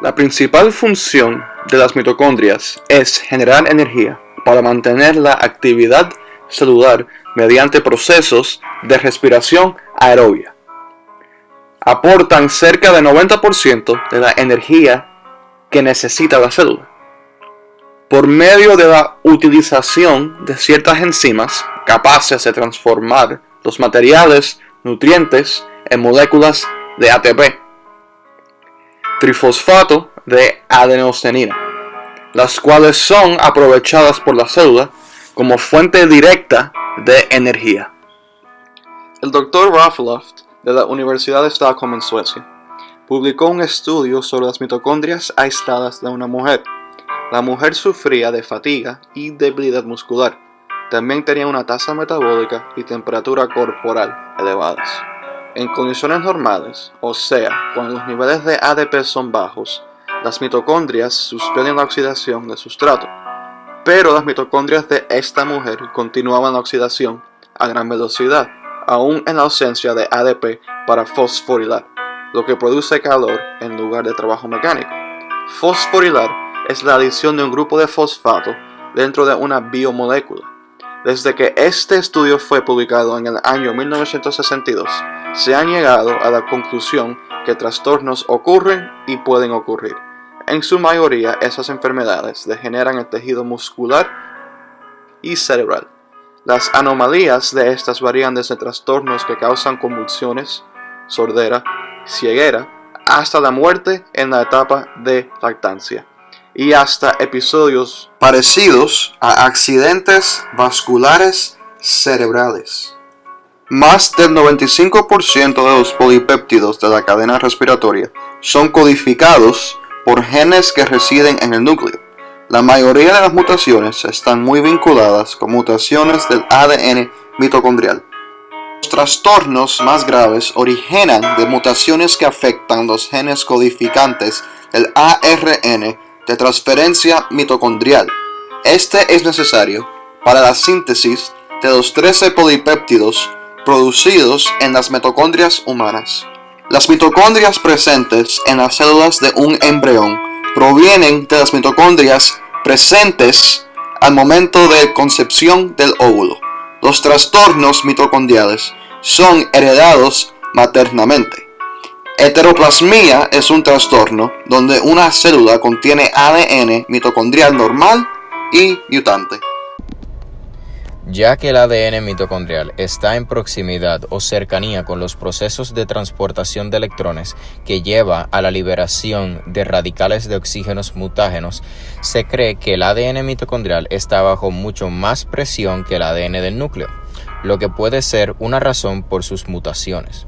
La principal función de las mitocondrias es generar energía para mantener la actividad celular mediante procesos de respiración aerobia. Aportan cerca del 90% de la energía que necesita la célula. Por medio de la utilización de ciertas enzimas capaces de transformar los materiales nutrientes en moléculas de ATP, trifosfato de adenosinina, las cuales son aprovechadas por la célula como fuente directa de energía. El Dr. Raffeloft de la Universidad de Stockholm en Suecia publicó un estudio sobre las mitocondrias aisladas de una mujer. La mujer sufría de fatiga y debilidad muscular. También tenía una tasa metabólica y temperatura corporal elevadas. En condiciones normales, o sea, cuando los niveles de ADP son bajos, las mitocondrias suspenden la oxidación de sustrato. Pero las mitocondrias de esta mujer continuaban la oxidación a gran velocidad, aún en la ausencia de ADP para fosforilar, lo que produce calor en lugar de trabajo mecánico. Fosforilar es la adición de un grupo de fosfato dentro de una biomolécula. Desde que este estudio fue publicado en el año 1962, se ha llegado a la conclusión que trastornos ocurren y pueden ocurrir. En su mayoría, esas enfermedades degeneran el tejido muscular y cerebral. Las anomalías de estas varían desde trastornos que causan convulsiones, sordera, ceguera, hasta la muerte en la etapa de lactancia, y hasta episodios parecidos a accidentes vasculares cerebrales. Más del 95% de los polipéptidos de la cadena respiratoria son codificados por genes que residen en el núcleo. La mayoría de las mutaciones están muy vinculadas con mutaciones del ADN mitocondrial. Los trastornos más graves originan de mutaciones que afectan los genes codificantes del ARN de transferencia mitocondrial. Este es necesario para la síntesis de los 13 polipéptidos producidos en las mitocondrias humanas. Las mitocondrias presentes en las células de un embrión provienen de las mitocondrias presentes al momento de concepción del óvulo. Los trastornos mitocondriales son heredados maternamente. Heteroplasmia es un trastorno donde una célula contiene ADN mitocondrial normal y mutante. Ya que el ADN mitocondrial está en proximidad o cercanía con los procesos de transportación de electrones que lleva a la liberación de radicales de oxígenos mutágenos, se cree que el ADN mitocondrial está bajo mucho más presión que el ADN del núcleo, lo que puede ser una razón por sus mutaciones.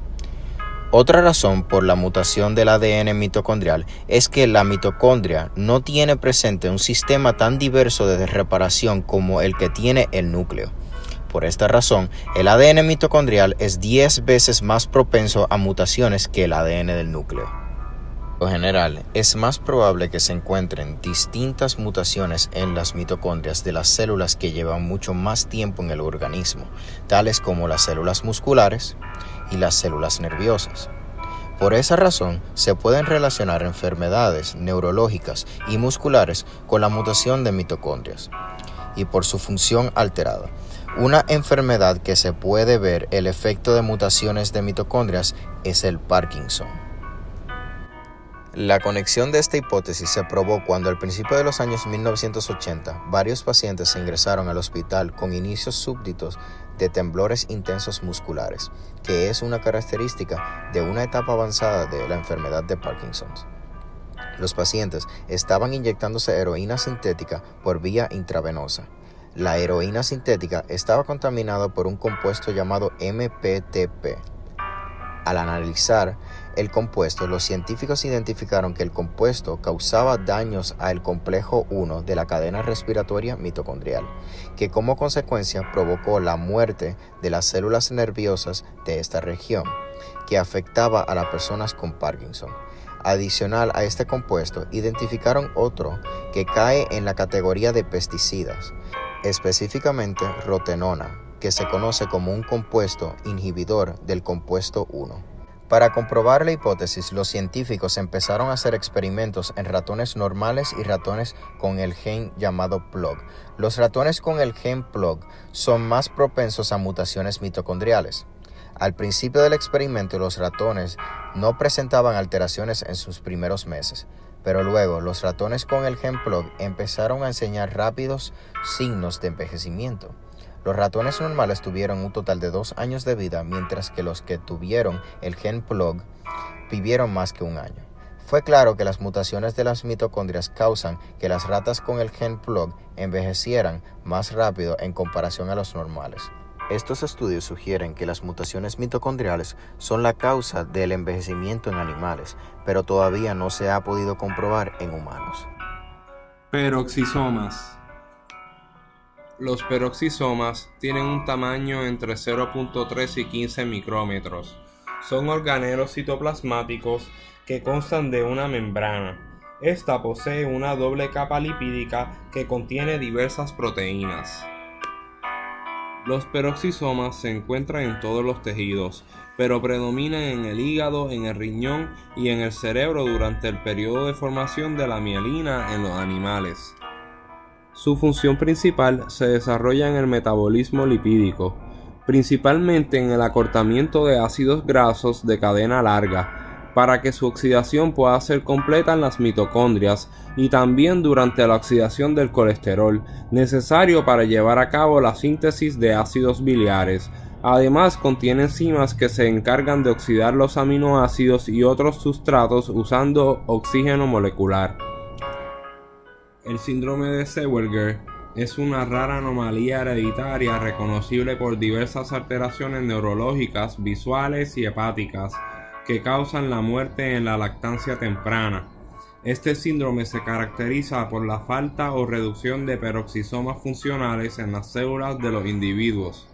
Otra razón por la mutación del ADN mitocondrial es que la mitocondria no tiene presente un sistema tan diverso de reparación como el que tiene el núcleo. Por esta razón, el ADN mitocondrial es 10 veces más propenso a mutaciones que el ADN del núcleo. En general, es más probable que se encuentren distintas mutaciones en las mitocondrias de las células que llevan mucho más tiempo en el organismo, tales como las células musculares y las células nerviosas. Por esa razón, se pueden relacionar enfermedades neurológicas y musculares con la mutación de mitocondrias y por su función alterada. Una enfermedad que se puede ver el efecto de mutaciones de mitocondrias es el Parkinson. La conexión de esta hipótesis se probó cuando al principio de los años 1980 varios pacientes se ingresaron al hospital con inicios súbditos de temblores intensos musculares, que es una característica de una etapa avanzada de la enfermedad de Parkinson. Los pacientes estaban inyectándose heroína sintética por vía intravenosa. La heroína sintética estaba contaminada por un compuesto llamado MPTP. Al analizar el compuesto, los científicos identificaron que el compuesto causaba daños al complejo 1 de la cadena respiratoria mitocondrial, que como consecuencia provocó la muerte de las células nerviosas de esta región, que afectaba a las personas con Parkinson. Adicional a este compuesto, identificaron otro que cae en la categoría de pesticidas, específicamente rotenona, que se conoce como un compuesto inhibidor del compuesto 1. Para comprobar la hipótesis, los científicos empezaron a hacer experimentos en ratones normales y ratones con el gen llamado PLOG. Los ratones con el gen PLOG son más propensos a mutaciones mitocondriales. Al principio del experimento, los ratones no presentaban alteraciones en sus primeros meses, pero luego los ratones con el gen PLOG empezaron a enseñar rápidos signos de envejecimiento. Los ratones normales tuvieron un total de 2 años de vida, mientras que los que tuvieron el gen PLOG vivieron más que 1 año. Fue claro que las mutaciones de las mitocondrias causan que las ratas con el gen PLOG envejecieran más rápido en comparación a los normales. Estos estudios sugieren que las mutaciones mitocondriales son la causa del envejecimiento en animales, pero todavía no se ha podido comprobar en humanos. Peroxisomas. Los peroxisomas tienen un tamaño entre 0.3 y 15 micrómetros. Son organelos citoplasmáticos que constan de una membrana. Esta posee una doble capa lipídica que contiene diversas proteínas. Los peroxisomas se encuentran en todos los tejidos, pero predominan en el hígado, en el riñón y en el cerebro durante el periodo de formación de la mielina en los animales. Su función principal se desarrolla en el metabolismo lipídico, principalmente en el acortamiento de ácidos grasos de cadena larga, para que su oxidación pueda ser completa en las mitocondrias y también durante la oxidación del colesterol, necesario para llevar a cabo la síntesis de ácidos biliares. Además, contiene enzimas que se encargan de oxidar los aminoácidos y otros sustratos usando oxígeno molecular. El síndrome de Zellweger es una rara anomalía hereditaria reconocible por diversas alteraciones neurológicas, visuales y hepáticas que causan la muerte en la lactancia temprana. Este síndrome se caracteriza por la falta o reducción de peroxisomas funcionales en las células de los individuos.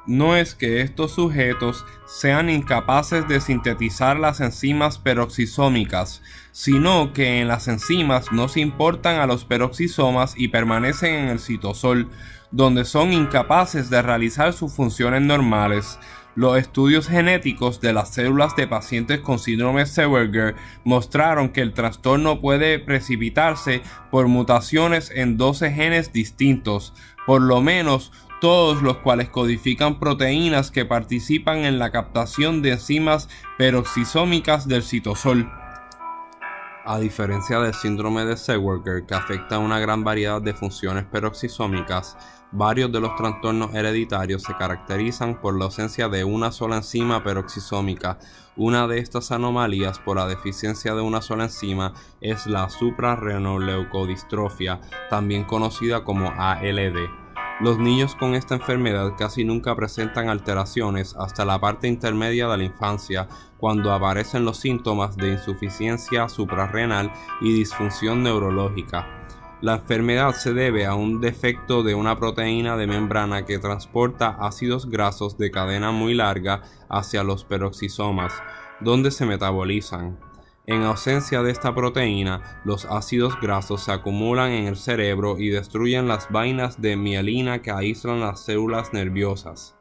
No es que estos sujetos sean incapaces de sintetizar las enzimas peroxisómicas, sino que en las enzimas no se importan a los peroxisomas y permanecen en el citosol, donde son incapaces de realizar sus funciones normales. Los estudios genéticos de las células de pacientes con síndrome de Zellweger mostraron que el trastorno puede precipitarse por mutaciones en 12 genes distintos, por lo menos todos los cuales codifican proteínas que participan en la captación de enzimas peroxisómicas del citosol. A diferencia del síndrome de Zellweger, que afecta a una gran variedad de funciones peroxisómicas, varios de los trastornos hereditarios se caracterizan por la ausencia de una sola enzima peroxisómica. Una de estas anomalías por la deficiencia de una sola enzima es la suprarrenoleucodistrofia, también conocida como ALD. Los niños con esta enfermedad casi nunca presentan alteraciones hasta la parte intermedia de la infancia, cuando aparecen los síntomas de insuficiencia suprarrenal y disfunción neurológica. La enfermedad se debe a un defecto de una proteína de membrana que transporta ácidos grasos de cadena muy larga hacia los peroxisomas, donde se metabolizan. En ausencia de esta proteína, los ácidos grasos se acumulan en el cerebro y destruyen las vainas de mielina que aíslan las células nerviosas.